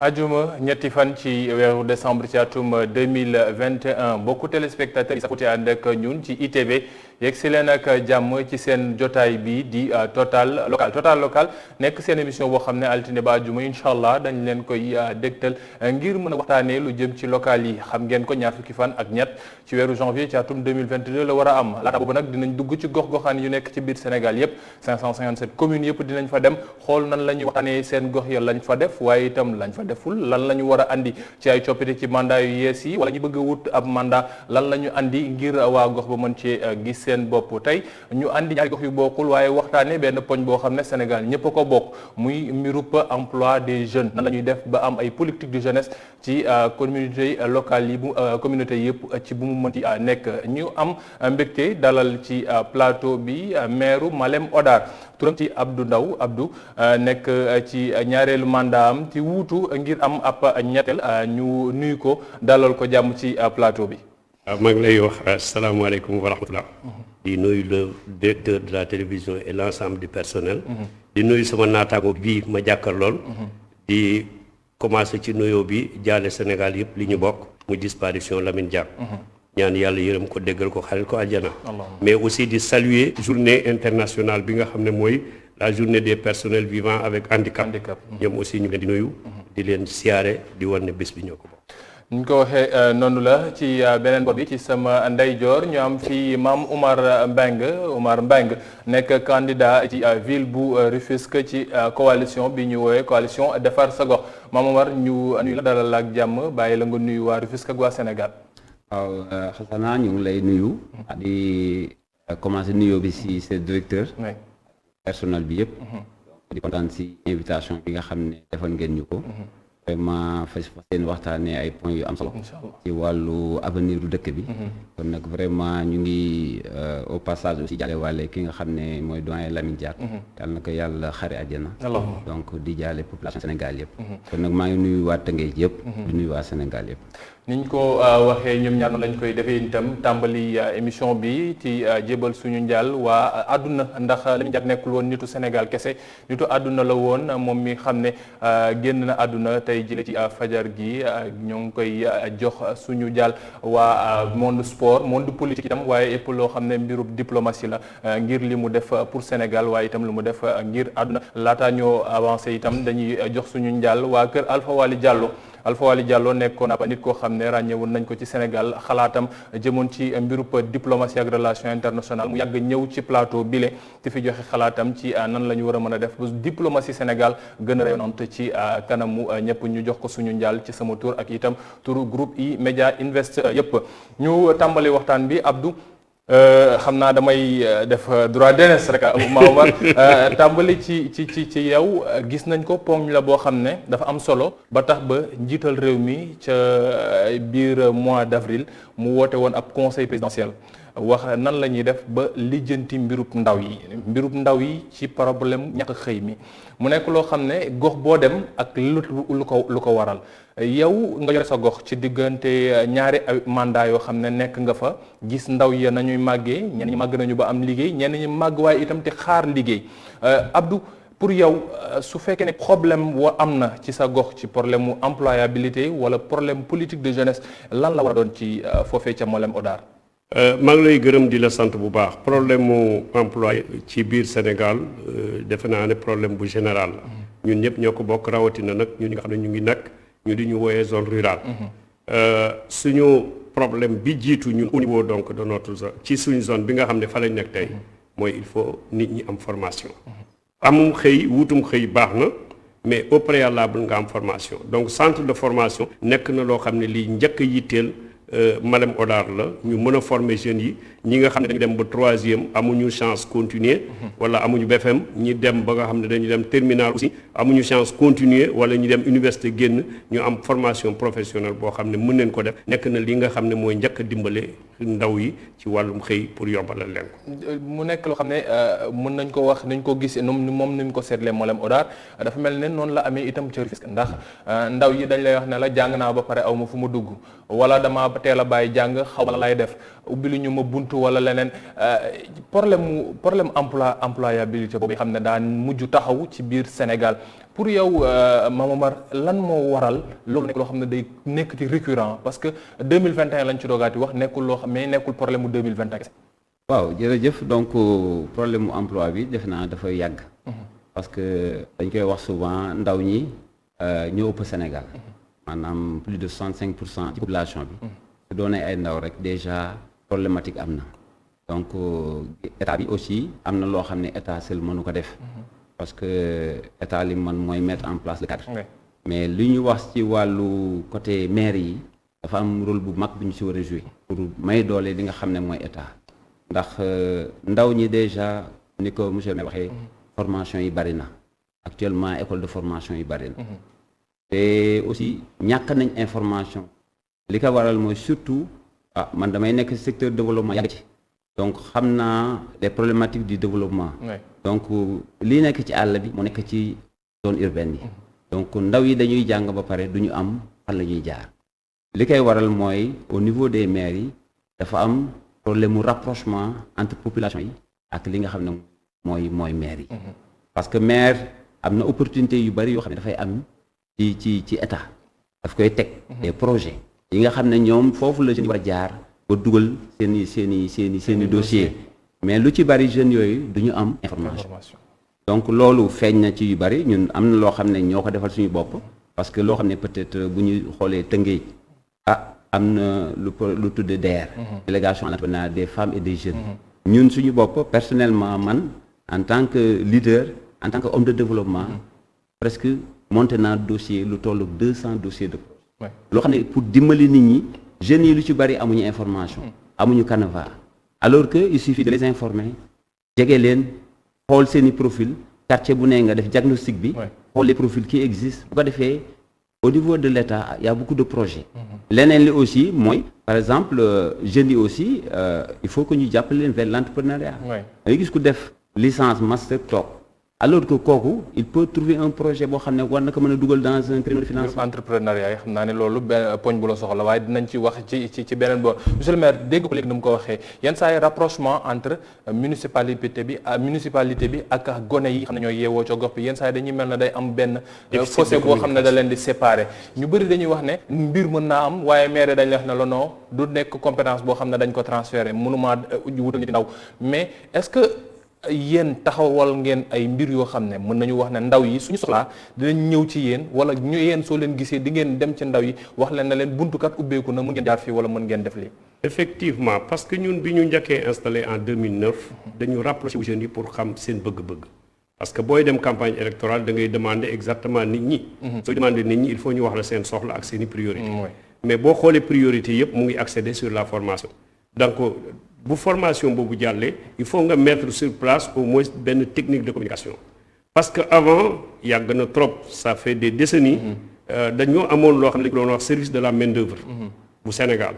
ajuma ñetti fan ci weeru décembre ci atum 2021 bokku téléspectateurs yi saxuti ànd ak ñun ci ITV yegg si leen ak jàmm ci seen jotaay bi di total local nekk seen émission boo xam ne altine ba ajuma incha allah dañ leen koy dégtal ngir mën a waxtaanee lu jëm ci local yi xam ngeen ko ñaar fukki fan ak ñett ci weeru janvier ci atum 2022 la war a am laata boobu nag dinañ dugg ci gox-goxaan yu nekk ci biir Sénégal yépp 557 communes yëpp dinañ fa dem xool nan la ñuy waxtaanee seen gox ya lañ fa def waaye itam lañ fa deful lan la ñu war a andi ci ay coppite ci mandat yu yees yi wala ñu bëgg a wut ab mandat lan la ñu andi ngir waa gox ba mën cee gis seen bopp tey ñu andi ñaari gox yu bokkul waaye waxtaanee benn poñ boo xam ne Sénégal ñëpp a ko bokk muy mbirup emploi des jeunes nan la ñuy def ba am ay politique de jeunesse ci communauté locale yi bu communauté yëpp ci bu mu mënti nekk ñu am mbégte dalal ci plateau bi maire Malem Hodar turam ci Abdou Ndaw Abdou nekk ci ñaareelu mandat am ci wuutu ngir am ab ñetteel ñu nuyu ko dalal ko jàmm ci plateau bi. waaw maa ngi lay wax asalaamaaleykum wa rahmatulah. di nuyu le directeur de la télévision et l' ensemble du personnel. di nuyu sama naataango bii ma jàkkaarlool. di commencé ci nuyoo bi jaale Sénégal yëpp li ñu bokk mu disparition Lamine Diack. ñaan yàlla yërëm ko déggal ko xarit ko àjjana. mais aussi di saluer journée internationale bi nga xam ne mooy la journée des personnels vivant avec handicap. ñoom aussi ñu leen di nuyu. di leen siyaare di wan ne bés bi ñoo ko bokk. ñu ko waxee noonu la ci beneen bopp bi ci sama ndeyjoor ñu am fi Mame Oumar Mbengue nekk candidat ci ville bu Rufisque ci coalition bi ñu woowee coalition defar sa gox Mame Oumar ñu nuyu la dalal ak jàmm bàyyi la nga nuyu waa Rufisque ak waa Sénégal. waaw xasanaa ñu ngi lay nuyu. di commencer nuyoo bi si sa directeur. personnel bi yëpp. di kontaan si invitation bi nga xam ne defoon ngeen ñu ko. vraiment fas yéene waxtaanee ay points yu am solo. ci wàllu avenir du dëkk bi. kon nag vraiment ñu ngi au passage aussi jaale wàlle ki nga xam ne mooy doyen Lamine Diack. yàlla na ko yàlla xare àjjana. donc di jaale population Sénégal yëpp. kon nag maa ngi nuyu waa Tëngéej yëpp. di nuyu waa Sénégal yëpp. niñ ko waxee ñoom ñaar lañ koy defee itam tàmbali émission bi ci jébal suñu njaal waa àdduna ndax Lamine Diack nekkul woon nitu Sénégal kese nitu àdduna la woon moom mi xam ne génn na àdduna tey jële ci fajar gi ñoo ngi koy jox suñu jaal waa monde sport monde politique itam waaye yëpp loo xam ne mbirub diplomatie la ngir li mu def pour Sénégal waaye itam li mu def ngir àdduna laataa ñoo avancé itam dañuy jox suñu njaal waa kër Alpha Wali Diallo nekkoon ab nit koo xam ne ràññewoon nañ ko ci Sénégal xalaatam jëmoon ci mbirub diplomatie ak relation internationale mu yàgg ñëw ci plateau bile te fi joxe xalaatam ci nan la ñu war a mën a def ba diplomatie Sénégal gën a rayonnante ci kanamu ñëpp ñu jox ko suñu njaal ci sama tur ak itam turu groupe E-Media Invest yëpp ñu tàmbali waxtaan bi Abdou xam naa damay def droit d'aînesse rek Maomar tàmbali ci yow gis nañ ko poñ la boo xam ne dafa am solo ba tax ba njiital réew mi ca biir mois d'avril mu woote woon ab conseil présidentiel wax nan la ñuy def ba lijjanti mbirub ndaw yi ci problème ñàkk xëy mi mu nekk loo xam ne gox boo dem ak lu ko waral yow nga yore sa gox ci diggante ñaari mandat yoo xam ne nekk nga fa gis ndaw yi nañuy màggee ñenn ñi màgg nañu ba am liggéey ñenn ñi màgg waaye itam te xaar liggéey Abdou pour yow su fekkee ne problème am na ci sa gox ci problème mu employabilité wala problème politique de jeunesse lan la war a doon ci foofee ca Malem Hodar. maa ngi lay gërëm di la sant bu baax problème mu emploi ci biir Sénégal defe naa ne problème bu général la ñun ñëpp ñoo ko bokk rawatina nag ñun nga xam ne ñu ngi nag ñu di ñu wooyee zone rurale suñu problème bi jiitu ñun au niveau donc de notre zone ci suñu zone bi nga xam ne fa lañ nekk tey mooy il faut nit ñi am formation amum xëy wutum xëy baax na mais au préalable nga am formation donc centre de formation nekk na loo xam ne lii njëkk a yitteel Malem Hodar la ñu mën a former jeunes yi ñi nga xam ne dañu dem ba troisième amuñu chance continuer wala amuñu BFM ñi dem ba nga xam ne dañu dem terminal aussi amuñu chance continuer wala ñu dem université génn ñu am formation professionnelle boo xam ne mën nañ ko def nekk na li nga xam ne mooy njëkk a dimbale ndaw yi ci wàllum xëy pour yombalal leen ko. mu nekk loo xam ne mën nañ ko wax nañ ko gisee moom nañ ko seetlee Malem Hodar dafa mel ne noonu la amee itam ca Rufisque ndax ndaw yi dañ lay wax ne la jàng naa ba pare aw ma fu mu dugg wala dama teel a bàyyi jàng xaw ma la lay def ubbi lu ñu ma bunt buntu wala leneen problème employabilité boobu xam ne daan mujj taxaw ci biir Sénégal pour yow Mame Omar lan moo waral loolu nekk loo xam ne day nekk ci récurrent parce que 2021 lañ ci doogaati wax nekkul loo xam mais nekkul problème mu 2021. waaw jërëjëf donc problème mu emploi bi def naa dafa yàgg. parce que dañ koy wax souvent ndaw ñi ñoo ëpp Sénégal. maanaam plus de 65% ci population bi. su doonee ay ndaw rek déjà problématique am na. donc état bi aussi am na loo xam ne état seul mënu ko def. parce que état li man mooy mettre en place le cadre. mais li ñu wax ci wàllu côté maire yi dafa am rôle bu mag bu ñu si war a jouer pour may doole li nga xam ne mooy état. ndax ndaw ñi déjà ni ko monsieur le maire waxee formation yi bari na actuellement école de formation yi bari na te aussi ñàkk nañ information li ko waral mooy surtout man damay nekk secteur développement yàgg ci donc xam naa les problématiques du développement donc li nekk ci àll bi mu nekk ci zone urbaine yi donc ndaw yi dañuy jàng ba pare du ñu am fan la ñuy jaar li koy waral mooy au niveau des maires yi dafa am problème mu rapprochement entre population yi ak li nga xam ne mooy maire yi parce que maire am na opportunité yu bari yoo xam ne dafay am ci état daf koy teg des projets yi nga xam ne ñoom foofu la jeunes yi war a jaar ba dugal seeni dossier mais lu ci bari jeunes yooyu du ñu am information donc loolu feeñ na ci yu bari ñun am na loo xam ne ñoo ko defal suñu bopp parce que loo xam ne peut-être bu ñu xoolee Tëngéej am na lu tudd DER délégation à l'entrepreneuriat des femmes et des jeunes ñun suñu bopp personnellement man en tant que leader en tant que homme de développement presque monté naa dossier lu tollu 200 dossiers de projet loo xam ne pour dimbali nit ñi jeunes yi lu ci bari amuñu information amuñu canevas alors que il suffit de les informer jege leen xool seeni profil quartier bu ne nga def diagnostic bi xool les profils qui existent bu ko defee au niveau de l'État il y a beaucoup de projets leneen li aussi mooy par exemple jeunes yi aussi il faut que ñu jàppale leen vers l'entrepreneuriat dangay gis ku def licence master toog alors que kooku il peut trouver un projet boo xam ne war na ko mën a dugal dans un créneau de financement entrepreneuriat yi xam naa ne loolu poñ bu la soxla waaye dinañ ci wax ci beneen boor monsieur le maire dégg ko léegi ni mu ko waxee yenn saa yi rapprochement entre municipalité bi ak gone yi xam ne ñooy yeewoo ca gox bi yenn saa yi dañuy mel ne day am benn fossé boo xam ne da leen di séparer ñu bëri dañuy wax ne mbir mën naa am waaye maire dañ la wax ne la non du nekk compétence boo xam ne dañ ko transférer mënuma wutal nit ndaw mais est-ce que yéen taxawal ngeen ay mbir yoo xam ne mën nañu wax ne ndaw yi suñu soxlaa dinañ ñëw ci yéen wala ñu yéen soo leen gisee di ngeen dem ci ndaw yi wax leen ne leen buntukat ubbeeku na mën ngeen jaar fii wala mën ngeen def lii. effectivement parce que ñun bi ñu njëkkee installé en 2009 dañu rapproché jeunes yi pour xam seen bëgg-bëgg parce que booy dem campagne électorale da ngay demander exactement nit ñi. soo demander nit ñi il faut ñu wax la seen soxla ak seen i priorité mais boo xoolee priorité yëpp mu ngi accéder sur la formation donc. bu formation boobu jàllee il faut nga mettre sur place au moins benn technique de communication parce que avant yàgg na trop ça fait des décennies dañoo amoon loo xam ne dañu doon wax service de la main d'œuvre bu Sénégal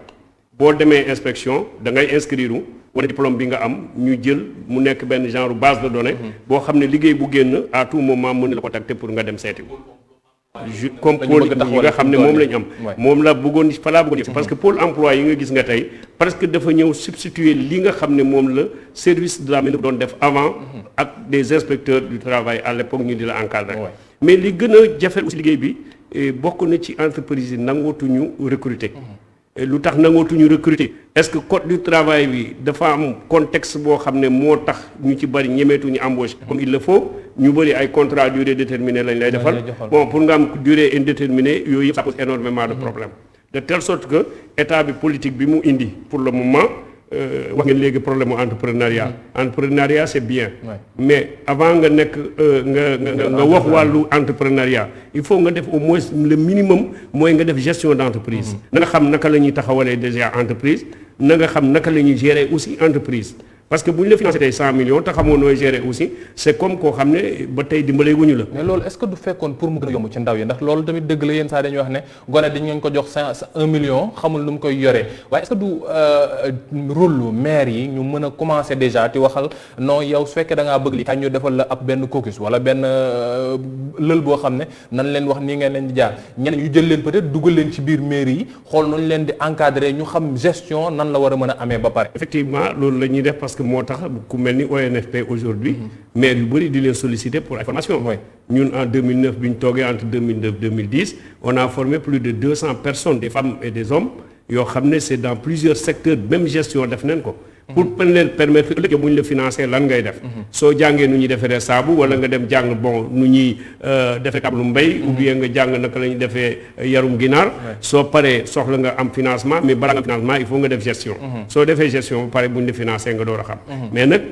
boo demee inspection da ngay inscrire wala diplôme bi nga am ñu jël mu nekk benn genre base de données boo xam ne liggéey bu génn à tout moment mën na la contacter pour nga dem seeti ko comme pôle yi nga xam ne moom lañu am moom la bëggoon fa laa bëggoon parce que pôle emploi yi nga gis nga tey presque dafa ñëw substituer li nga xam ne moom la service de la main doon def avant ak des inspecteurs du travail à l'époque ñu di la encadrer mais li gën a jafe aussi liggéey bi bokk na ci entreprise yi nangootuñu recruter lu tax nangootuñu recruter est-ce que code du travail bi dafa am contexte boo xam ne moo tax ñu ci bari ñemeetuñu embaucher comme il le faut ñu bëri ay contrat durée déterminée lañ lay defal bon pour nga am durée indéterminée yooyu yëpp ça pose énormément de problèmes de telle sorte que état bi politique bi mu indi pour le moment wax ngeen léegi problème mu entrepreneuriat c'est bien mais avant nga nekk nga wax wàllu entrepreneuriat il faut nga def au moins le minimum mooy nga def gestion d'entreprise na nga xam naka la ñuy taxawalee déjà entreprise na nga xam naka la ñuy gérer aussi entreprise parce que bu ñu la financé tey 100 millions te xamoo nooy gérer aussi c'est comme koo xam ne ba tey dimbalee wuñu la. mais loolu est-ce que du fekkoon pour mu gën a yomb ci ndaw yi ndax loolu tamit dëgg la yenn saa dañuy wax ne gone dañ ngeen ko jox 1 million xamul nu mu koy yoree waaye est-ce que du rôle maire yi ñu mën a commencer déjà ti waxal non yow su fekkee da ngaa bëgg li kañ ñu defal la ab benn caucus wala benn lël boo xam ne nan leen wax nii ngeen leen di jaar ñeneen yu jël leen peut-être dugal leen ci biir mairie yi xool nañu leen di encadrer ñu xam gestion nan la war a mën a amee ba pare. effectivement loolu la ñuy def parce que moo tax ku mel ni ONFP aujourd'hui maire yu bëri di leen solliciter pour information. ñun en 2009 bi ñu toogee entre 2009 2010 on a formé plus de 200 personnes des femmes et des hommes yoo xam ne c'est dans plusieurs secteurs même gestion def nañ ko. pour leen permettre ëllëg bu ñu la financer lan ngay def. soo jàngee nu ñuy defaree saabu wala nga dem jàng bon nu ñuy defee tablu mbay. ou bien nga jàng naka la ñuy defee yarum ginaar. soo paree soxla nga am financement mais balaa nga financement il faut nga def gestion. soo defee gestion ba pare bu ñu la financer nga door a xam. mais nag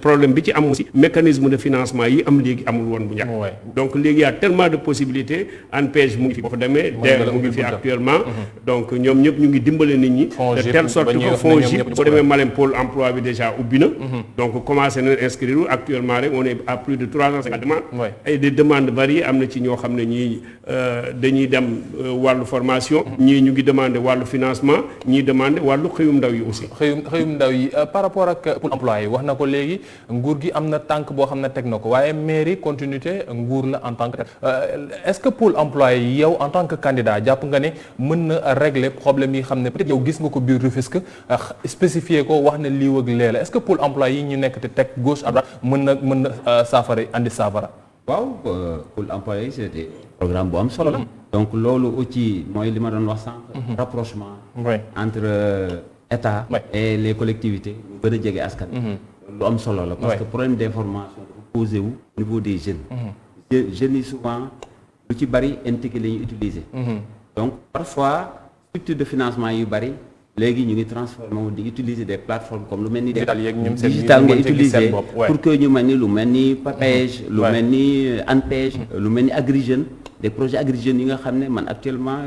problème bi ci am aussi mécanisme de financement yi am léegi amul woon bu njëkk. donc léegi y a tellement de possibilités ANPEJ mu ngi fi boo fa demee. DER mu ngi fi actuellement. donc ñoom ñëpp ñu ngi dimbale nit ñi. de telle sorte que FONGIP boo demee Malem Pôle emploi bi déjà ubbi na. donc commencé nañ inscrire actuellement rek on est à plus de 350 demandes. et des demandes variées am na ci ñoo xam ne ñii dañuy dem wàllu formation. ñii ñu ngi demander wàllu financement ñii demander wàllu xëyum ndaw yi aussi. xëyum ndaw yi par rapport ak pour emploi yi wax na ko léegi nguur gi am na tànk boo xam ne teg na ko waaye mairie continuité nguur la en tant que est-ce que pôle emploi yi yow en tant que candidat jàpp nga ne mën na régler problème yi xam ne peut-être yow gis nga ko biir Rufisque spécifier ko wax ne lii wëg lee la est-ce que pôle emploi yi ñu nekk te teg gauche à droite mën na saafara andi saafara. waaw pôle emploi yi c'était programme bu am solo la. donc loolu aussi mooy li ma doon wax sànq. rapprochement. entre État. et les collectivités ñu gën a jege askan. lu am solo la. parce que problème d'information dafa posé wu au niveau des jeunes. jeunes yi souvent lu ci bari NTK la ñuy utiliser. donc parfois structure de financement yu bari. léegi ñu ngi transformé wu di utiliser des plateformes comme lu mel ni digital nga utiliser pour que ñu mel ni lu mel ni PAPEJ lu mel ni ANPEJ lu mel ni Agri Jeunes des projets Agri Jeunes yi nga xam ne man actuellement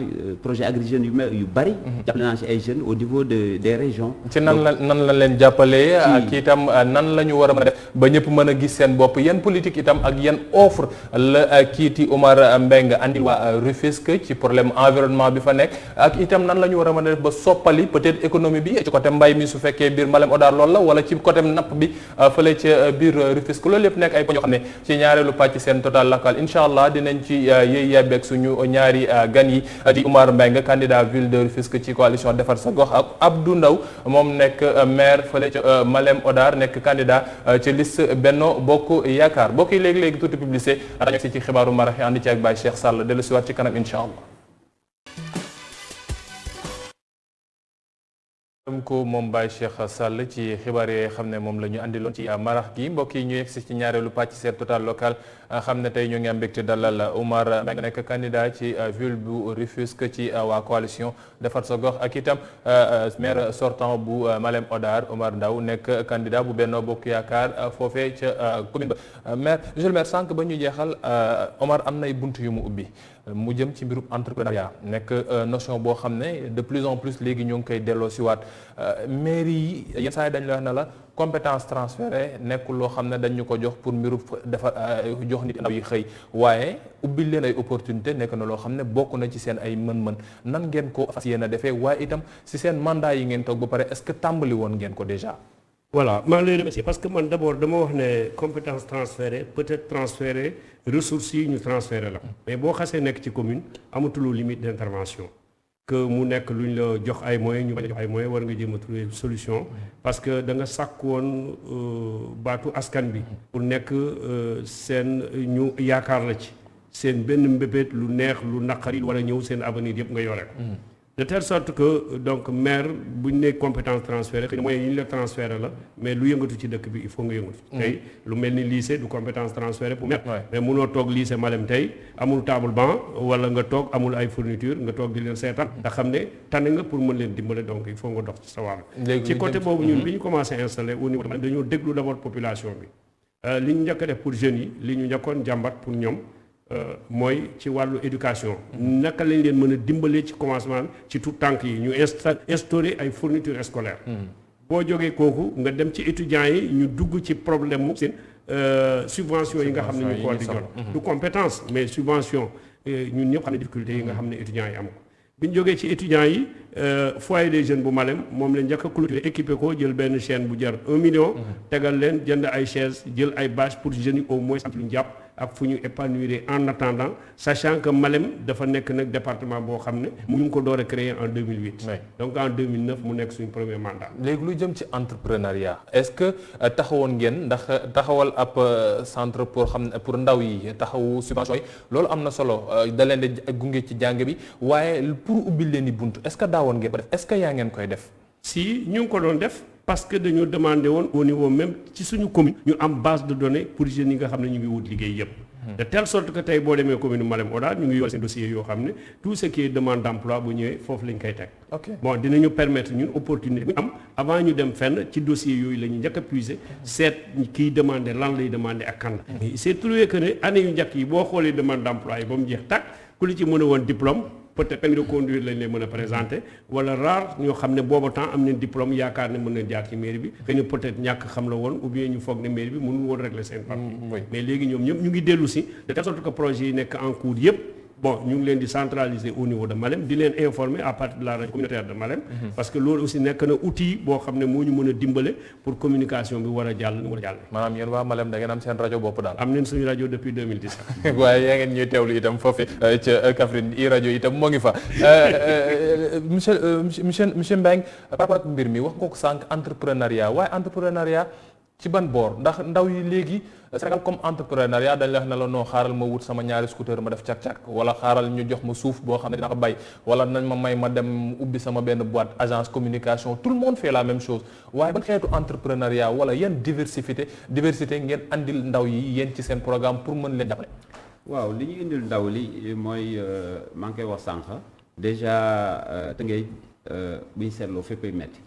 projet Agri Jeunes yu bari jàppale naa ci ay jeunes au niveau des régions. ci nan la leen jàppalee ak itam nan la ñu war a mën a def ba ñëpp mën a gis seen bopp yan politique itam ak yan offre la kiiti Omar Mbengue andi waa Rufisque ci problème environnement bi fa nekk ak itam nan la ñu war a mën a def ba soppali peut-être économie bi ci côté mbay mi su fekkee biir Malem Hodar loolu la wala ci côté napp bi fële ca biir Rufisque loolu lépp nekk ay poñ yoo xam ne ci ñaareelu pàcc seen total local incha allah dinañ ci yéey yebbeeg suñu ñaari gan yi di Omar Mbengue candidat ville de Rufisque ci coalition defar sa gox ak Abdou Ndaw moom nekk maire fële ca Malem Hodar nekk candidat ci liste Benno Bokk Yaakaar bokk yi léegi-léegi tuuti publicité dañu si ci xibaaru marax yi ànd ci ak Baye Cheikh Sall dellu si waat ci kanam incha allah. ko moom Baye Cheikh Sall ci xibaar yi xam ne moom la ñu andiloon ci marax gi mbokk yi ñu yegsi ci ñaareelu pàcc seet total local xam ne tey ñu ngi am mbégte dalal Omar Mbengue nekk candidat ci ville bu Rufisque ci waa coalition defar sa gox ak itam maire sortant bu Malem Hodar Omar Ndaw nekk candidat bu Benno Bokk Yaakaar foofee ca commune ba maire monsieur le maire sànq ba ñu jeexal Omar am nay bunt yu mu ubbi mu jëm ci mbirum entrepreneuriat nekk notion boo xam ne de plus en plus léegi ñoo ngi koy delloo si waat mairie yi yenn saa yi dañ la wax ne la compétence transférée nekkul loo xam ne dañ ñu ko jox pour mbiru dafa jox nit ndaw yi xëy waaye ubbil leen ay opportunité nekk na loo xam ne bokk na ci seen ay mën-mën nan ngeen ko fas yéene defee waaye itam si seen mandat yi ngeen toog ba pare est-ce que tàmbali woon ngeen ko déjà. voilà maa ngi lay remercier parce que man d'abord dama wax ne compétence transférée peut-être transférer ressources yi ñu transférer la mais boo xasee nekk ci commune amatuloo limite d'intervention que mu nekk lu ñu la jox ay moyens ñu bañ a jox ay moyens war nga jéem a trouver solution parce que da nga sàkk woon baatu askan bi pour nekk seen ñu yaakaar la ci seen benn mbébét lu neex lu naqari war a ñëw seen avenir yëpp nga yore ko de telle sorte que donc maire bu ñu nee compétence transférée xëy na moyens yi ñu la transféré la mais lu yëngatu ci dëkk bi il faut nga yëngatu tey lu mel ni lycée du compétence transférée pour maire mais munoo toog lycée Malem tey amul table banc wala nga toog amul ay fourniture nga toog di leen seetaan nga xam ne tane nga pour mën leen dimbale donc il faut nga dox ci sa wàll ci côté boobu ñun bi ñu commencé installé au niveau dañoo déglu d'abord population bi li ñu njëkk a def pour jeunes yi li ñu njëkkoon jàmbat pour ñoom mooy ci wàllu éducation naka lañ leen mën a dimbalee ci commencement ci tout tànk yi ñu instaurer ay fournitures scolaires boo jógee kooku nga dem ci étudiants yi ñu dugg ci problème mu seen subvention yi nga xam ne ñu ko war di jot du compétence mais subvention ñun ñëpp xam ne difficulté yi nga xam ne étudiants yi am ko bi ñu jógee ci étudiants yi foyer des jeunes bu Malem moom la njëkk a clôturer équipé ko jël benn chaîne bu jar 1 million tegal leen jënd ay chaises jël ay bâches pour jeunes yi au moins am lu ñu jàpp ak fu ñu épanouir en attendant sachant que Malem dafa nekk nag département boo xam ne mu ngi ko door a créer en 2008 donc en 2009 mu nekk suñu premier mandat. léegi lu jëm ci entrepreneuriat est-ce que taxawoon ngeen ndax taxawal ab centre pour ndaw yi taxawu subvention yi loolu am na solo da leen di gunge ci jàng bi waaye pour ubbi leen di buntu est-ce que daawoon ngeen ko def est-ce que yaa ngeen koy def. si ñu ngi ko doon def parce que dañoo demandé woon au niveau même ci suñu commune ñu am base de données pour jeunes yi nga xam ne ñu ngi wut liggéey yëpp. de telle sorte que tey boo demee commune Malem Hodar ñu ngi yor seen dossiers yoo xam ne tout ce qui est demande d'emploi bu ñëwee foofu lañ koy teg. bon dinañu permettre ñun opportunité bu am avant ñu dem fenn ci dossiers yooyu la ñu njëkk a puiser seet kiy demandé lan lay demandé ak kan la. mais il s'est trouvé que ne année yu njëkk yi boo xoolee demande d'emploi yi ba mu jeex tàkk ku li ci mën a woon diplôme. peut-être permis de conduire lañ leen mën a présenter wala rare ñoo xam ne booba temps am nañ diplôme yaakaar ne mën nañ jaar ci mairie bi que ñu peut-être ñàkk xam la woon ou bien ñu foog ne mairie bi mënul woon régler seen papier mais léegi ñoom ñëpp ñu ngi dellu si de telle sorte que projet yi nekk en cours yëpp bon ñu ngi leen di centraliser au niveau de Malem di leen informer à partir de la radio communautaire de Malem parce que loolu aussi nekk na outil boo xam ne moo ñu mën a dimbale pour communication bi war a jàll ni war a jàll. maanaam yéen waa Malem da ngeen am seen rajo bopp daal. am nañ suñu rajo depuis 2017. waaye yaa ngeen ñuy teewlu itam foofu ca Kaffrine i rajo itam moo ngi fa monsieur Mbengue par rapport ak mbir mi wax nga ko sànq entrepreneuriat waaye entrepreneuriat ci ban boor ndax ndaw yi léegi Sénégal comme entrepreneuriat dañ la wax ne la noo xaaral ma wut sama ñaari scooter ma def cak-cak wala xaaral ñu jox ma suuf boo xam ne dina ko bay wala nañ ma may ma dem ubbi sama benn boîte agence communication tout le monde fait la même chose waaye ban xeetu entrepreneuriat wala yan diversité ngeen andil ndaw yi yéen ci seen programme pour mën leen jàppale. waaw li ñu indil ndaw li mooy maa ngi koy wax sànq déjà Tëngéej bu ñu seetloo féppay metti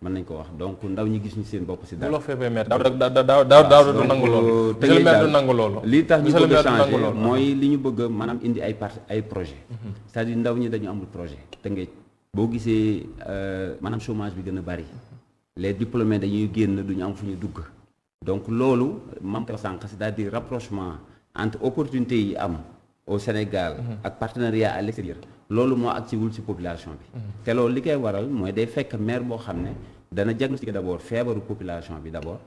mën nañ ko wax donc ndaw ñi gis ñu seen bopp si dara. bu la féppay metti daaw du nangu loolu. monsieur le maire du nangu loolu. li tax ñu bëgg a changer mooy li ñu bëgg maanaam indi ay projet c'est-à-dire ndaw ñi dañu amul projet Tëngéej boo gisee maanaam chômage bi gën a bari les diplômés dañuy génn duñu am fu ñu dugg donc loolu mam ko sànq c'est-à-dire rapprochement entre opportunités yi am au Sénégal ak partenariat à l'extérieur loolu moo agsiwul ci population bi te loolu li koy waral mooy day fekk maire boo xam ne dana diagnostiquer d'abord feebaru population bi d'abord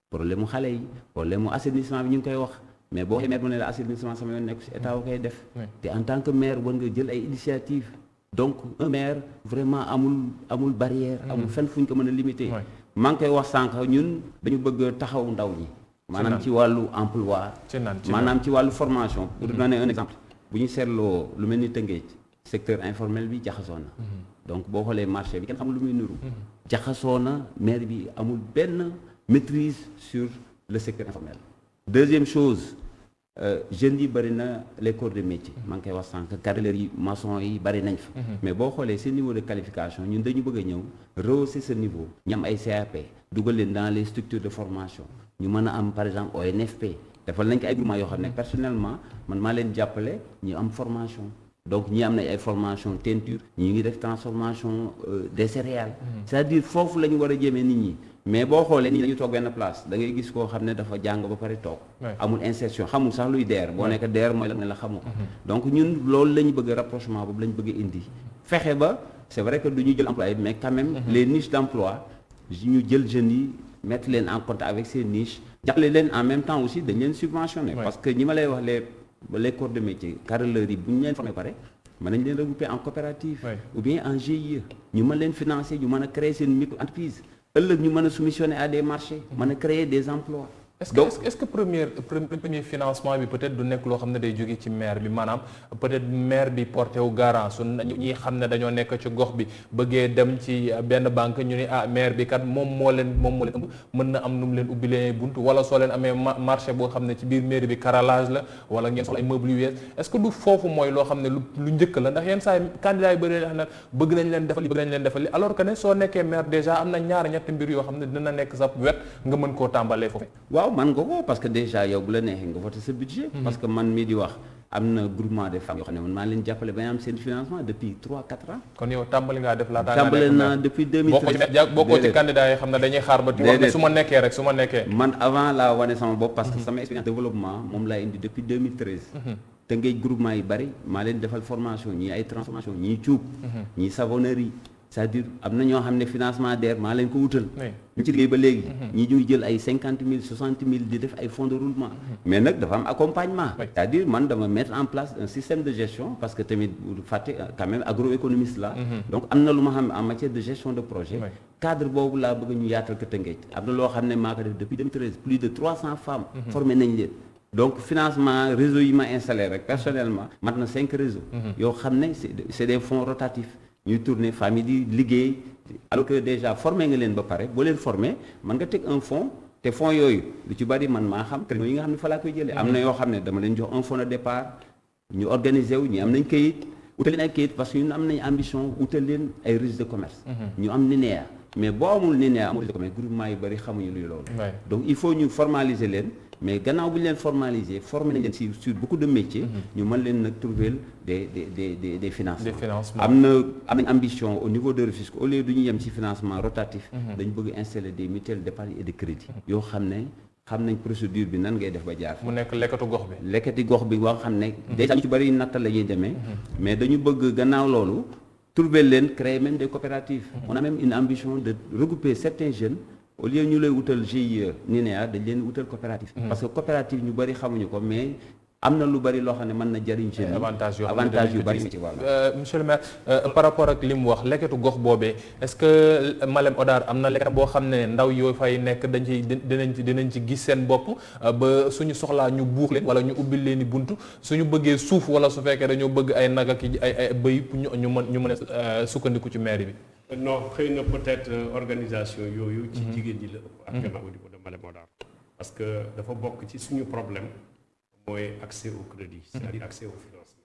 problème mu xale yi problème mu assainissement bi ñu ngi koy wax mais boo waxee maire mu ne la assainissement sama yoon nekku ci état wu koy def te en tant que maire war nga jël ay initiative donc un maire vraiment amul barrière amul fenn fu ñu ko mën a limiter maa ngi koy wax sànq ñun dañu bëgg taxaw ndaw ñi maanaam ci wàllu emploi maanaam ci wàllu formation pour donner un exemple bu ñu seetloo lu mel ni Tëngéej secteur informel bi jaxasoo na donc boo xoolee marché bi kenn xamul lu muy nuru jaxasoo na maire bi amul benn maîtrise sur le secteur informel deuxième chose jeunes yi bëri na les corps de métier maa ngi koy wax sànq carreleurs yi maçon yi bëri nañ fa mais boo xoolee seen niveau de qualification ñun dañu bëgg a ñëw rehausser ce niveau ñu am ay CAP dugal leen dans les structures de formation ñu mën a am par exemple ONFP defal nañ ko ay groupement yoo xam ne personnellement man maa leen jàppale ñu am formation donc ñi am nañ ay formation teinture ñi ngi def transformation des céréales c'est-à-dire foofu la ñu war a jëmee nit ñi mais boo xoolee nii dañu toog benn place da ngay gis koo xam ne dafa jàng ba pare toog amul insertion xamul sax luy DER boo nekk DER mooy la ne la xamu ko donc ñun loolu la ñu bëgg rapprochement boobu la ñu bëgg indi fexe ba c'est vrai que du ñu jël emploi mais quand même les niches d'emploi ñu jël jeunes yi mettre leen en contact avec ces niches jàppale leen en même temps aussi dañ leen subventionner parce que ñi ma lay wax les corps de métier carreleurs yi bu ñu leen formé pare mën nañ leen regrouper en coopérative ou bien en GIE ñu mën leen financer ñu mën a créer seen micro entreprise ëllëg ñu mën a soumissionner à des marchés mën a créer des emplois est-ce que premier financement bi peut-être du nekk loo xam ne day jóge ci maire bi maanaam peut-être maire bi porté wu garant su ñi xam ne dañoo nekk ci gox bi bëggee dem ci benn banque ñu ni maire bi kat moom moo leen ëmb mën na am nu mu leen ubbi leen bunt wala soo leen amee marché boo xam ne ci biir mairie bi carrelage la wala ngeen soxla ay meubles yu wees est-ce que du foofu mooy loo xam ne lu njëkk la ndax yenn saa yi candidat yi bëgg nañ leen defal li alors que ne soo nekkee maire déjà am na ñaar ñetti mbir yoo xam ne dina nekk sa wet nga mën koo tàmbalee foofu man nga ko parce que déjà yow bu la neexee nga voté sa budget parce que man mii di wax am na groupement de femmes yoo xam ne man maa leen jàppale ba ñu am seen financement depuis 3-4 ans. kon yow tàmbali ngaa def laataa tàmbale naa depuis 2013. bokkoo ci candidat yi xam ne dañuy xaar ba. wax ne su ma nekkee. man avant laa wane sama bopp parce que sama expérience développement moom laa indi depuis 2013. te ngay groupement yi bari maa leen defal formation ñii ay transformation ñii cuub. ñii savonnerie. c'est-à-dire am na ñoo xam ne financement DER maa leen ko wutal. ñu ci liggéey ba léegi. ñi ñuy jël ay 50 000 60 000 di def ay fonds de roulement. mais nag dafa am accompagnement. c'est-à-dire man dama mettre en place un système de gestion parce que tamit bu fàtte quand même agroéconomiste la. donc am na lu ma xam en matière de gestion de projet. cadre boobu laa bëgg ñu yaatal ko Tëngéej. am na loo xam ne maa ko def depuis 2013 plus de 300 femmes. formé nañ leen. donc financement réseau yi ma installé rek personnellement mat na 5 réseaux. yoo xam ne c'est des fonds rotatifs. ñuy tourner famille di liggéey alors que déjà formé nga leen ba pare boo leen formé mën nga teg un fonds te fonds yooyu lu ci bari man maa xam créneaux yi nga xam ne fa laa koy jëlee. am na yoo xam ne dama leen jox un fonds de départ ñu organiser wu ñu am nañ kayit utal leen ay kayit parce que ñun am nañ ambition utal leen ay registre de commerce. ñu am NINEA mais boo amul NINEA amul registre de commerce groupement yu bari xamuñu luy loolu. donc il faut ñu formaliser leen. mais gannaaw bu ñu leen formaliser former nañ leen sur beaucoup de métiers. ñu mën leen nag trouver des financements. am nañ ambition au niveau de Rufisque au lieu du ñu yem ci financement rotatif. dañu bëgg installer des mutuelles d'épargne et de crédit. yoo xam nañ procédure bi nan ngay def ba jaar. mu nekk lekkatu gox bi. lekkati gox bi boo xam ne. déjà ñu ci bari natta la ñuy demee. mais dañu bëgg gannaaw loolu trouver leen créer même des coopératives. on a même une ambition de regrouper certains jeunes. au lieu ñu lay wutal GIE NINEA dañ leen wutal coopérative. parce que coopérative ñu bari xamuñu ko mais am na lu bari loo xam ne mën na jariñ ci avantage yu bari ci wàll. monsieur le maire par rapport ak li mu wax lekketu gox boobee est-ce que Malem Hodar am na lekket boo xam ne ndaw yoo fay nekk dinañ ci gis seen bopp ba suñu soxlaa ñu buux leen wala ñu ubbil leen i buntu suñu bëggee suuf wala su fekkee dañoo bëgg ay nag ak ay bëy ñu mën a sukkandiku ci mairie bi. non xëy na peut-être organisation yooyu. ci jigéen ñi la ëpp. actuellement au niveau de Malem Hodar. parce que dafa bokk ci suñu problème mooy accès au crédit. c'est-à-dire accès au financement.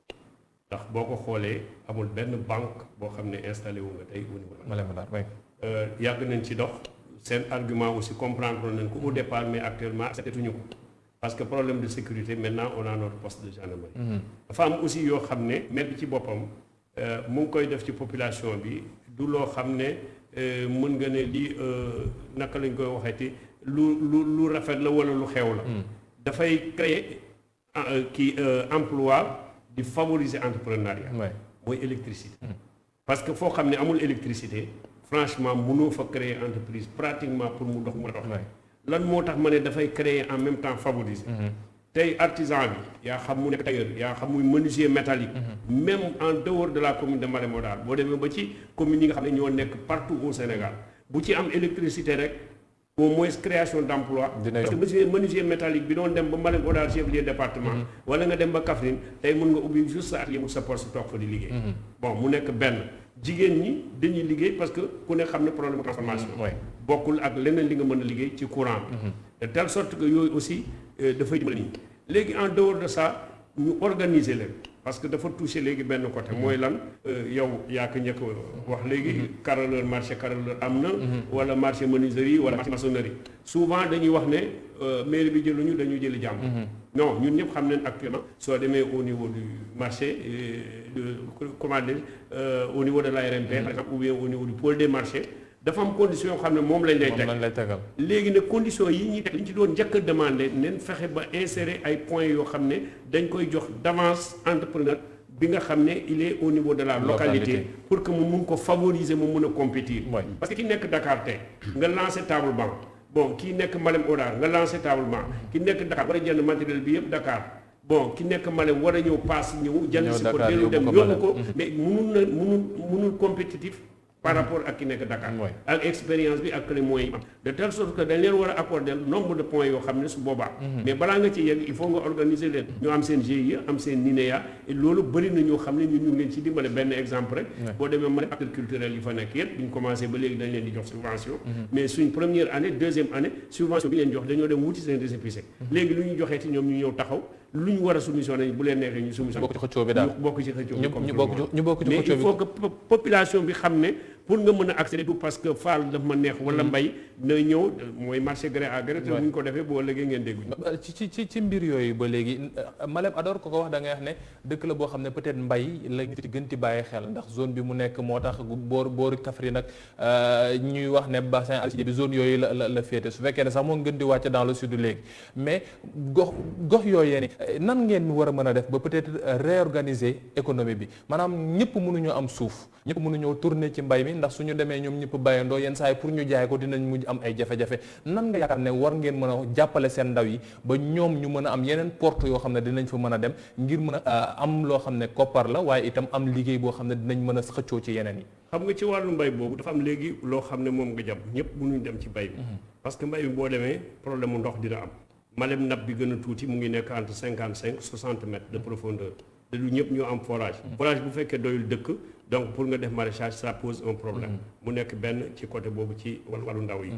ndax boo ko xoolee amul benn banque boo xam ne installé wu nga tey au niveau de Malem Hodar. yàgg nañ ci dox seen argument aussi comprendre nañ ko au départ mais actuellement accepté-tuñu ko parce que problème de sécurité maintenant on a notre poste de gendarmerie. dafa am aussi yoo xam ne maire bi ci boppam mu ngi koy def ci population bi. du loo xam ne mën nga ne lii naka lañ koy waxeeti lu rafet la walla lu xew la. dafay créer emploi di favoriser entrepreneuriat. mooy électricité. parce que foo xam ne amul électricité franchement mënoo fa créer entreprise pratiquement pour mu dox mu dox. lan moo tax ma ne dafay créer en même temps favoriser. tey artisan bi yaa xam mu nekk tailleur yaa xam muy menuisier métallique. même en dehors de la commune de Malem Hodar boo demee ba ci commune yi nga xam ne ñoo nekk partout au Sénégal bu ci am électricité rek au moins création d'emploi. parce que menuisier métallique bi doon dem ba Malem Hodar chef-lieu département. wala nga dem ba Kaffrine tey mun nga ubbi juste sa atelier mu sa poste toog fa di liggéey. bon mu nekk benn jigéen ñi dañuy liggéey parce que ku ne xam ne problème transformation. bokkul ak leneen li nga mën a liggéey ci courant bi. de telle sorte que yooyu aussi. dafay dimbali nit ñi léegi en dehors de ça ñu organiser leen parce que dafa toucher léegi benn côté mooy lan yow yaa ko njëkk wax léegi carreleur marché carreleur am na wala marché menuiserie wala marché maçonnerie souvent dañuy wax ne mairie bi jëluñu dañuy jëli jàmm non ñun ñëpp xam nañ actuellement soo demee au niveau du marché comment dire au niveau de l'ARMP par exemple ou bien au niveau du pôle des marchés dafa am condition yoo xam ne moom lañ lay tegal léegi nag condition yi ñuy teg li ñu ci doon njëkk a demandé neen fexe ba insérer ay points yoo xam ne dañ koy jox d'avance entrepreneur bi nga xam ne il est au niveau de la localité pour que mu mun ko favoriser mu mun a compétir parce que ki nekk Dakar tey nga lancé table banc bon kii nekk Malem Hodar nga lancé table banc ki nekk Dakar war a jënd matériel bi yëpp Dakar bon ki nekk Malem war a ñëw paas ñëw jënd si ko dellu dem yóbbu ko mais munul compétitif par rapport ak ki nekk Dakar ak expérience bi ak les moyens yi am de telle sorte que dañ leen war a accorder nombre de points yoo xam ne su boobaa mais balaa nga ci yegg il faut nga organiser leen ñoo am seen GIE am seen NINEA et loolu bëri na ñoo xam ne ñun ñu ngi leen ci dimbale benn exemple rek boo demee ma acteurs culturels yi fa nekk yëpp bi ñu commencé ba léegi dañ leen di jox subvention mais suñ première année deuxième année subvention bi leen jox dañoo dem wuti seen récépissé léegi lu ñu joxee ci ñoom ñu ñëw taxaw lu ñu war a soumissionné bu leen neexee ñu soumissionné bokk ci xëccoo bi daal ñu bokk ci xëccoo bi ñu bokk ci xëccoo bi mais il faut que population bi xam ne pour nga mën a accéder du parce que faal daf ma neex wala mbay na ñëw mooy marché gré à gré te bu ñu ko defee boo léegi ngeen dégguñu ci mbir yooyu ba léegi Malem Hodar ko wax da ngay wax ne dëkk la boo xam ne peut-être mbay la ci gën ti bàyyi xel ndax zone bi mu nekk moo tax booru Kaffrine nag ñuy wax ne bassin arachidier bi zone yooyu la féete su fekkee ne sax moo gën di wàcc dans le sud léegi mais gox yooyu ni nan ngeen war a mën a def ba peut-être réorganiser économie bi maanaam ñëpp mënuñoo am suuf ñëpp mënuñoo tourner ci mbay mi ndax suñu demee ñoom ñëpp bàyyandoo yenn saa yi pour ñu jaay ko dinañ mujj am ay jafe-jafe nan nga yaakaar ne war ngeen mën a jàppale seen ndaw yi ba ñoom ñu mën a am yeneen porte yoo xam ne dinañ fa mën a dem ngir mën a am loo xam ne koppar la waaye itam am liggéey boo xam ne dinañ mën a xëccoo ci yeneen yi. xam nga ci wàllu mbay boobu dafa am léegi loo xam ne moom nga jàpp ñëpp mënuñ dem ci mbay mi parce que mbay mi boo demee problème mu ndox dina am Malem nappe bi gën a tuuti mu ngi nekk entre 55-60 mètres de profondeur te du ñëpp ñoo am forage bu fekkee doyul dëkk donc pour nga def maraîchage ça pose un problème mu nekk benn ci côté boobu ci wàllu ndaw yi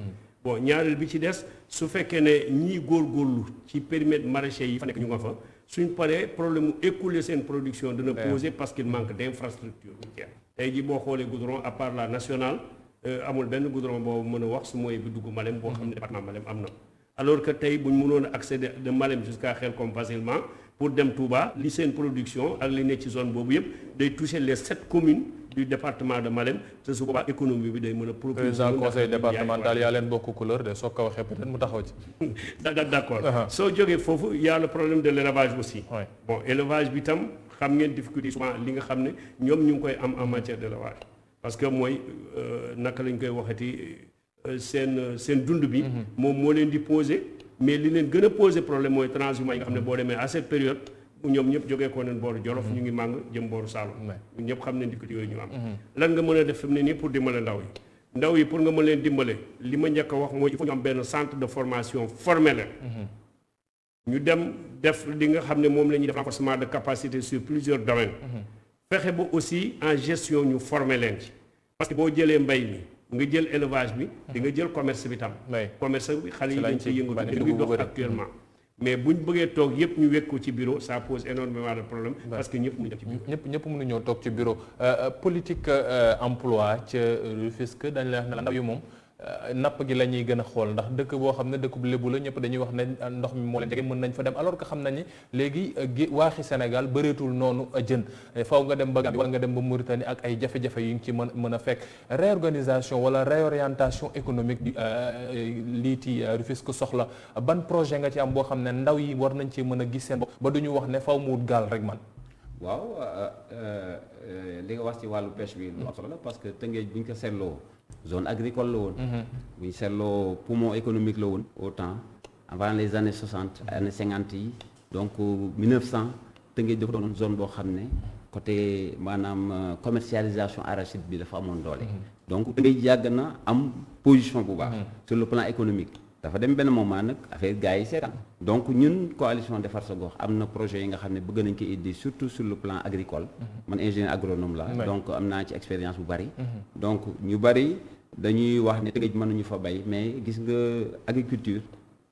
bon ñaareel bi ci des su fekkee ne ñii góorgóorlu ci périmètre maraîcher yi fa nekk ñu nga fa suñ paree problème mu écouler seen production dina poser parce qu'il manque d'infrastructure routière tey jii boo xoolee goudron à part la nationale amul benn goudron boobu mën a wax su mooy bi dugg Malem boo xam ne département Malem am na alors que tey bu ñu mënoon a accéder de Malem jusqu'à Khelcom facilement pour dem Touba li seen production ak li nekk ci zone boobu yëpp day toucher les 7 communes du département de Malem te su boobaa économie bi day mën a propulser. président conseil départemental yaa leen bokk couleur de soo ko waxee peut-être mu taxaw ci. d'accord soo jógee foofu y a le problème de l'élevage aussi. bon élevage bi tam xam ngeen difficulté souvent li nga xam ne ñoom ñu ngi koy am en matière d'élevage parce que mooy naka lañ koy waxati seen dund bi. moom moo leen di poser. mais li leen gën a poser problème mooy transhumance yi nga xam ne boo demee à cette période ñoom ñëpp jógee ko neen booru Jolof ñu ngi màng jëm booru Saalum ñun ñëpp xam ne ndikati yooyu ñu am lan nga mën a def fi mu ne nii pour dimbale ndaw yi pour nga mën leen dimbale li ma njëkk a wax mooy il faut ñu am benn centre de formation formé leen ñu dem def li nga xam ne moom la ñuy def renforcement de capacité sur plusieurs domaines fexe ba aussi en gestion ñu former leen ci parce que boo jëlee mbay mi nga jël élevage bi di nga jël commerce bi tam commerce bi xale yi dañ ci yëngatu di ngi dox actuellement mais buñ bëggee toog yëpp ñu wekk ko ci bureau ça pose énormément de problèmes parce que ñëpp mënuñu dem ci bureau ñëpp mënuñoo toog ci bureau politique emploi ca Rufisque dañ lay wax ne la ndaw yi moom napp gi la ñuy gën a xool ndax dëkk boo xam ne dëkk bu lébu la ñëpp dañuy wax ne ndox mi moo leen jege mën nañ fa dem alors que xam nañ ni léegi waaxi Sénégal bëreetul noonu jën faw nga dem ba Gambie wala nga dem ba Mauritanie ak ay jafe-jafe yu ngi ci mën a fekk réorganisation wala réorientation économique lii ci Rufisque soxla ban projet nga ci am boo xam ne ndaw yi war nañ ci mën a gis seen bopp ba duñu wax ne faw mu wut gaal rek man waaw li nga wax ci wàllu pêche bi lu am solo la parce que Tëngéej bu ñu ko seetloo zone agricole la woon bu ñu seetloo poumon économique la woon au temps avant les années 60 années 50 yi donc 1900 Tëngéej dafa doon zone boo xam ne côté maanaam commercialisation arachide bi dafa amoon doole donc Tëngéej yàgg na am position bu baax sur le plan économique dafa dem benn moment nag affaire gars yi seetaan donc ñun coalition Defar sa Gox am na projet yi nga xam ne bëgg nañ ko indi surtout sur le plan agricole man ingénieur agronome la donc am naa ci expérience bu bari donc ñu bari dañuy wax ne Tëngéej mënuñu fa bay mais gis nga agriculture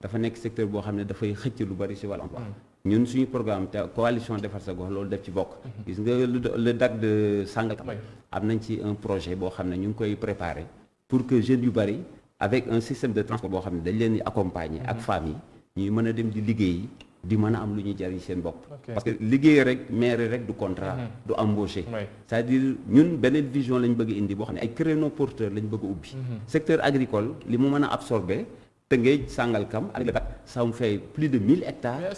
dafa nekk secteur boo xam ne dafay xëcc lu bari ci wàllu emploi ñun suñu programme te coalition Defar sa Gox loolu def ci bokk gis nga le DAC de Sangalkam am nañ ci un projet boo xam ne ñu ngi koy préparer pour que jeunes yu bari avec un système de transport boo xam ne dañ leen di accompagner ak famille ñuy mën a dem di liggéey di mën a am lu ñuy jariñ seen bopp parce que liggéey rek maire rek du contrat du embauché c'est-à-dire ñun beneen vision lañ bëgg indi boo xam ne ay créneaux porteurs lañ bëgg a ubbi secteur agricole li mu mën a absorber Tëngéej Sangalkam ak Dak ça me fait plus de 1000 hectares mais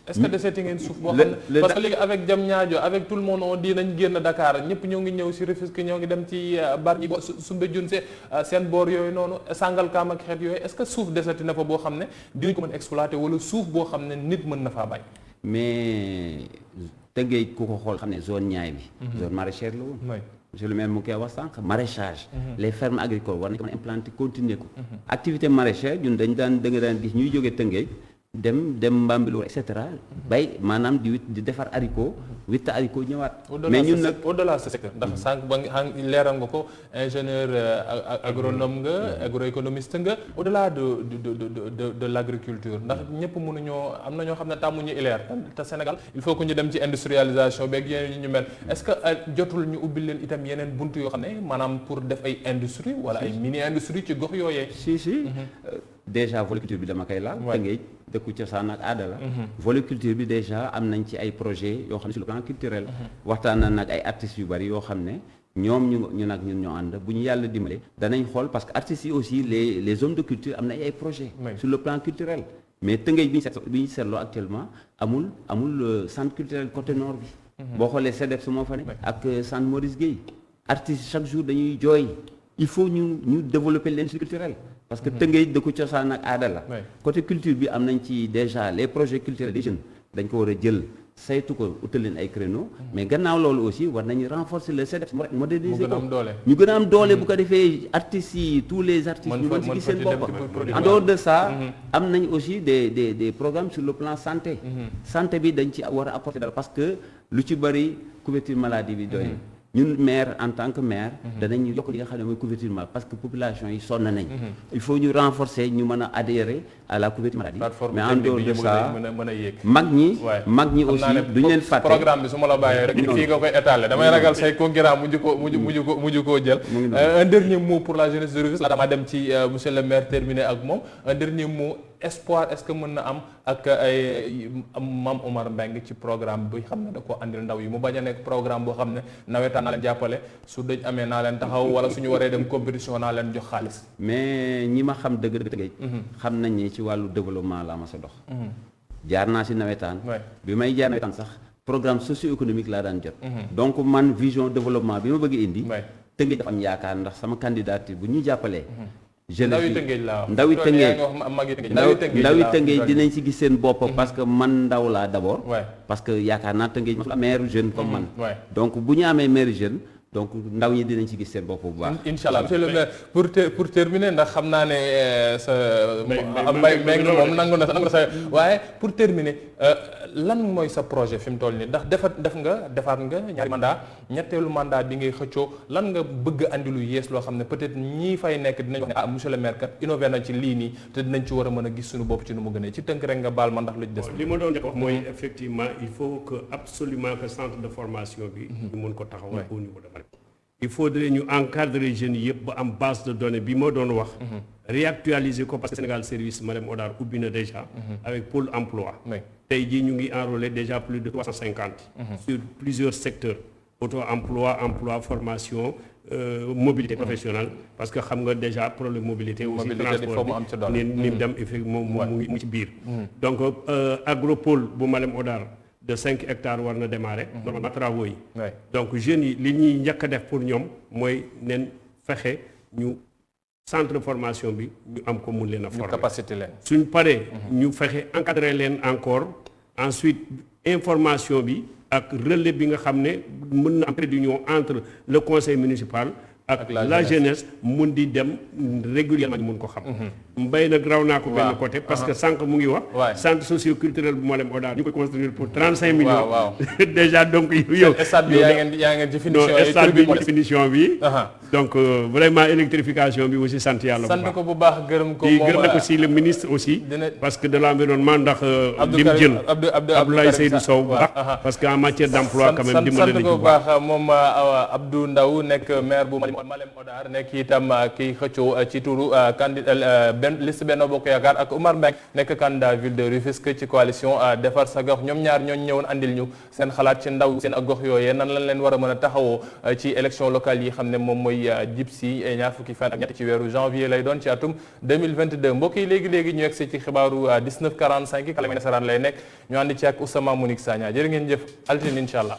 est-ce que deseeti ngeen suuf boo xam ne parce que léegi avec Diamniadio avec tout le monde on dit nañ génn Dakar ñëpp ñoo ngi ñëw ci Rufisque ñoo ngi dem ci Bargny Soumbédioune seen boor yooyu noonu Sangalkam ak xeet yooyu est-ce que suuf deseti na fa boo xam ne dinañ ko mën exploiter wala suuf boo xam ne nit mën na faa bay mais Tëngéej ku ko xool xam ne zone Niayes bi zone maraîchère la woon monsieur le maire mu koy wax sànq maraîchage les fermes agricoles war nañ ko mën a implanter continuer ko activité maraîchère ñun da nga daan gis ñuy jógee Tëngéej dem Mbambilor et cetera bay maanaam di defar haricot witt haricot ñëwaat. mais ñun nag au-delà ce secteur ndax sànq ba nga leeral nga ko ingénieur agronome nga agroéconomiste nga au-delà de l'agriculture ndax ñëpp mënuñoo am na ñoo xam ne tàmmuñu ileer te Sénégal il faut que ñu dem ci industrialisation beeg yeneen ñu mel est-ce que jotul ñu ubbi leen itam yeneen buntu yoo xam ne maanaam pour def ay industrie wala ay mini industrie ci gox yooyee. si déjà voliculture bi dama koy laal. Tëngéej dëkku cosaan ak aada la. voliculture bi déjà am nañ ci ay projets yoo xam ne sur le plan culturel. waxtaan na nag ay artistes yu bari yoo xam ne ñoom ñu nag ñun ñoo ànd bu ñu yàlla dimbale danañ xool parce que artistes yi aussi les hommes de culture am na ay projets. sur le plan culturel. mais Tëngéej bi ñu seetloo actuellement amul centre culturel côté nord bi. boo xoolee CEDEPS moo fa ne. ak centre Maurice Guèye. artistes chaque jour dañuy jooy il faut ñu développer l'industrie culturelle. parce que Tëngéej dëkku cosaan ak aada la. côté culture bi am nañ ci déjà les projets culturels des jeunes dañ ko war a jël saytu ko utal leen ay créneaux. mais gannaaw loolu aussi war nañu renforcer le CEDEPS moderniser ko ñu gën a am doole bu ko defee artistes yi tous les artistes ñu mën si gis seen bopp. en dehors de ça am nañ aussi des programmes sur le plan santé. santé bi dañ ci war a apporter dara parce que lu ci bëri couverture maladie bi doy. ñun maire en tant que maire danañ yokk li nga xam ne mooy couverture maladie parce que population yi sonn nañ. il faut ñu renforcer ñu mën a adhérer à la couverture maladie. mais en dehors de ça mag ñi aussi duñ leen fàtte. programme bi su ma la bàyyee rek fii nga koy étaler damay ragal say concurrent mujj koo jël. un dernier mot pour la jeunesse de Rufisque la dama dem ci monsieur le maire terminé ak moom un dernier mot espoir est-ce que mën na am ak ay Mame Omar Mbengue ci programme bi xam ne da ko andil ndaw yi mu bañ a nekk programme boo xam ne nawetaan naa leen jàppale su dëj amee naa leen taxaw wala suñu waree dem compétition naa leen jox xaalis. mais ñi ma xam dëgg Tëngéej xam nañ ni ci wàllu développement la ma sa dox. jaar naa si nawetaan. bi may jaar nawetaan sax programme socio-économique laa daan jot. donc man vision développement bi ma bëgg indi. Tëngéej dafa am yaakaar ndax sama candidature bu ñu jàppalee. ndawi Tëngéej dinañ ci gis seen bopp parce que man ndaw laa d'abord parce que yaakaar naa Tëngéej ma maire jeune comme man donc bu ñu amee maire jeune donc ndaw ñi dinañ ci gis seen bopp bu baax. Inch'Allah monsieur le maire pour terminer ndax xam naa ne sa mbay moom nangu na sa waaye pour terminer lan mooy sa projet fi mu toll nii ndax defaat nga ñaari mandat ñetteelu mandat bi ngay xëccoo lan nga bëgg andi lu yees loo xam ne peut-être ñii fay nekk dinañ wax ne monsieur le maire kat innové na ci lii nii te dinañ ci war a mën a gis suñu bopp ci nu mu gënee ci tënk rek nga baal ma ndax lu ci des. li ma doon wax mooy effectivement il faut que absolument que centre de formation bi ñu mën ko taxawal au niveau de il faudrait ñu encadrer jeunes yëpp ba am base de données bi ma doon wax réactualiser ko parce que Sénégal service Malem Hodar ubbi na déjà avec Pôle emploi tey jii ñu ngi enrôler déjà plus de 350 sur plusieurs secteurs auto-emploi, emploi, formation, mobilité professionnelle parce que xam nga déjà problème mobilité aussi transport ni mu dem effectivement mu ci biir donc agropole bu Malem Hodar de 5 hectares war na démarrer normalement travaux yi donc jeunes yi li ñuy njëkk a def pour ñoom mooy nen fexe ñu centre de formation bi ñu am ko mun leen a former capacité leen suñ paree ñu fexe encadrer leen encore ensuite information bi ak relais bi nga xam ne mën na am réunion entre le conseil municipal ak la jeunesse mun di dem régulièrement ñu mun ko xam mbay nag raw naa ko benn côté parce que sànq mu ngi wax centre socio-culturel bu Malem Hodar ñu koy construire pour 35 millions déjà donc yow stade bi yaa ngeen ci finition bi donc vraiment électrification bi aussi sant yàlla bu baax sant ko bu baax gërëm ko gërëm na ko aussi le ministre aussi parce que de l'environnement ndax lim jël Abdoulaye Seydou Sow bu baax parce que en matière d'emploi quand même dimbali nañu sant ko bu baax moom Abdou Ndaw nekk maire bu Malem Hodar nekk itam kiy xëccoo ci turu candidat liste Benno Bokk Yaakaar ak Omar Mbengue nekk candidat ville de Rufisque ci coalition Defar sa Gox ñoom ñaar ñooñu ñëwoon andil ñu seen xalaat ci ndaw seen ak gox yooyee nan lañ leen war a mën a taxawoo ci élection locale yi xam ne moom mooy jib si ñaar fukki fan ak ñett ci weeru janvier lay doon ci atum 2022 mbokk yi léegi-léegi ñu egsi ci xibaaru 19:45 kàllaama nasaraan lay nekk ñu àndi ci ak Ousama Monique Sagna jërë ngeen jëf altine incha allah